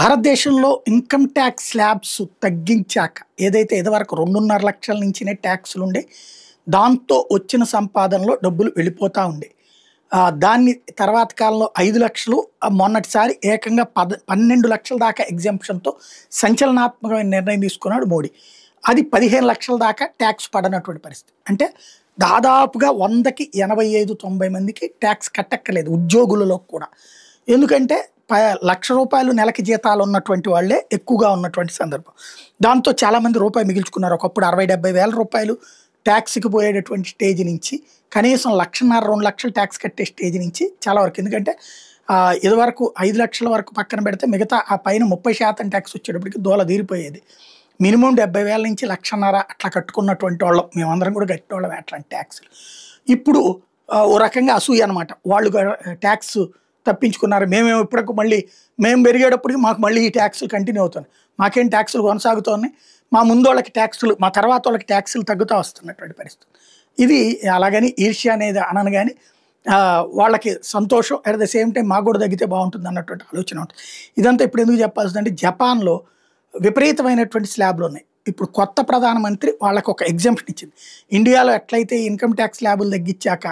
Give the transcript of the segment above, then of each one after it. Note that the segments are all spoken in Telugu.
భారతదేశంలో ఇన్కమ్ ట్యాక్స్ స్లాబ్స్ తగ్గించాక ఏదైతే ఇదివరకు 2.5 లక్షల నుంచినే ట్యాక్సులు ఉండే దాంతో వచ్చిన సంపాదనలో డబ్బులు వెళ్ళిపోతూ ఉండే దాన్ని తర్వాత కాలంలో 5 లక్షలు మొన్నటిసారి ఏకంగా 12 లక్షల దాకా ఎగ్జాంప్షన్తో సంచలనాత్మకమైన నిర్ణయం తీసుకున్నాడు మోడీ. అది 15 లక్షల దాకా ట్యాక్స్ పడనటువంటి పరిస్థితి. అంటే దాదాపుగా 100కి 85-90 మందికి ట్యాక్స్ కట్టక్కర్లేదు ఉద్యోగులలో కూడా. ఎందుకంటే ₹1,00,000 నెలకి జీతాలు ఉన్నటువంటి వాళ్ళే ఎక్కువగా ఉన్నటువంటి సందర్భం. దాంతో చాలామంది రూపాయి మిగిల్చుకున్నారు. ఒకప్పుడు 60-70 వేల రూపాయలు ట్యాక్స్కి పోయేటటువంటి స్టేజ్ నుంచి కనీసం 1,50,000-2 లక్షలు ట్యాక్స్ కట్టే స్టేజ్ నుంచి చాలా వరకు. ఎందుకంటే ఇదివరకు 5 లక్షల వరకు పక్కన పెడితే మిగతా ఆ పైన 30% ట్యాక్స్ వచ్చేటప్పటికి దోల తీరిపోయేది. మినిమం 70,000 నుంచి 1,50,000 అట్లా కట్టుకున్నటువంటి వాళ్ళం మేమందరం కూడా కట్టేవాళ్ళం అట్లాంటి ట్యాక్స్లు. ఇప్పుడు ఓ రకంగా అసూయ అనమాట. వాళ్ళు ట్యాక్స్ తప్పించుకున్నారు, మేమేమో ఇప్పటికి మళ్ళీ మేము పెరిగేటప్పటికి మాకు మళ్ళీ ఈ ట్యాక్సులు కంటిన్యూ అవుతున్నాయి, మాకేం ట్యాక్సులు కొనసాగుతున్నాయి, మా ముందు వాళ్ళకి ట్యాక్సులు మా తర్వాత వాళ్ళకి ట్యాక్సులు తగ్గుతూ వస్తున్నటువంటి పరిస్థితి. ఇది అలాగని ఈర్ష్య అనేది అనను, కానీ వాళ్ళకి సంతోషం, అట్ ద సేమ్ టైం మాకు కూడా తగ్గితే బాగుంటుంది అన్నటువంటి ఆలోచన ఉంటుంది. ఇదంతా ఇప్పుడు ఎందుకు చెప్పాల్సిందంటే జపాన్లో విపరీతమైనటువంటి స్లాబ్లు ఉన్నాయి. ఇప్పుడు కొత్త ప్రధానమంత్రి వాళ్ళకు ఒక ఎగ్జాంప్షన్ ఇచ్చింది. ఇండియాలో ఎట్లయితే ఇన్కమ్ ట్యాక్స్ స్లాబులు తగ్గించాక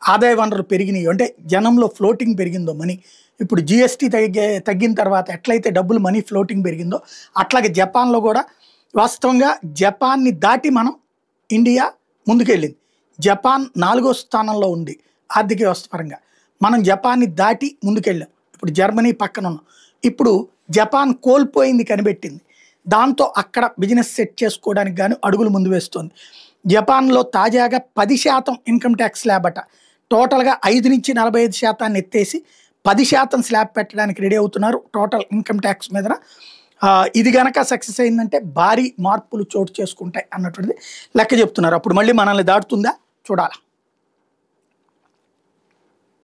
ఆదాయ వనరులు పెరిగినాయి, అంటే జనంలో ఫ్లోటింగ్ పెరిగిందో మనీ, ఇప్పుడు జిఎస్టీ తగ్గిన తర్వాత ఎట్లయితే డబ్బులు మనీ ఫ్లోటింగ్ పెరిగిందో అట్లాగే జపాన్లో కూడా వాస్తవంగా జపాన్ని దాటి మనం ఇండియా ముందుకెళ్ళింది. జపాన్ 4వ స్థానంలో ఉంది ఆర్థిక వ్యవస్థ పరంగా, మనం జపాన్ని దాటి ముందుకెళ్ళాం. ఇప్పుడు జర్మనీ పక్కన ఉన్నాం. ఇప్పుడు జపాన్ కోల్పోయింది కనిపెట్టింది, దాంతో అక్కడ బిజినెస్ సెట్ చేసుకోవడానికి గాను అడుగులు ముందు వేస్తుంది. జపాన్లో తాజాగా 10% ఇన్కమ్ ట్యాక్స్ స్లాబ్ అట. టోటల్గా 5 నుంచి 45% ఎత్తేసి 10% స్లాబ్ పెట్టడానికి రెడీ అవుతున్నారు టోటల్ ఇన్కమ్ ట్యాక్స్ మీద. ఇది కనుక సక్సెస్ అయిందంటే భారీ మార్పులు చోటు చేసుకుంటాయి అన్నటువంటిది లెక్క చెప్తున్నారు. అప్పుడు మళ్ళీ మనల్ని దాటుతుందా చూడాలి.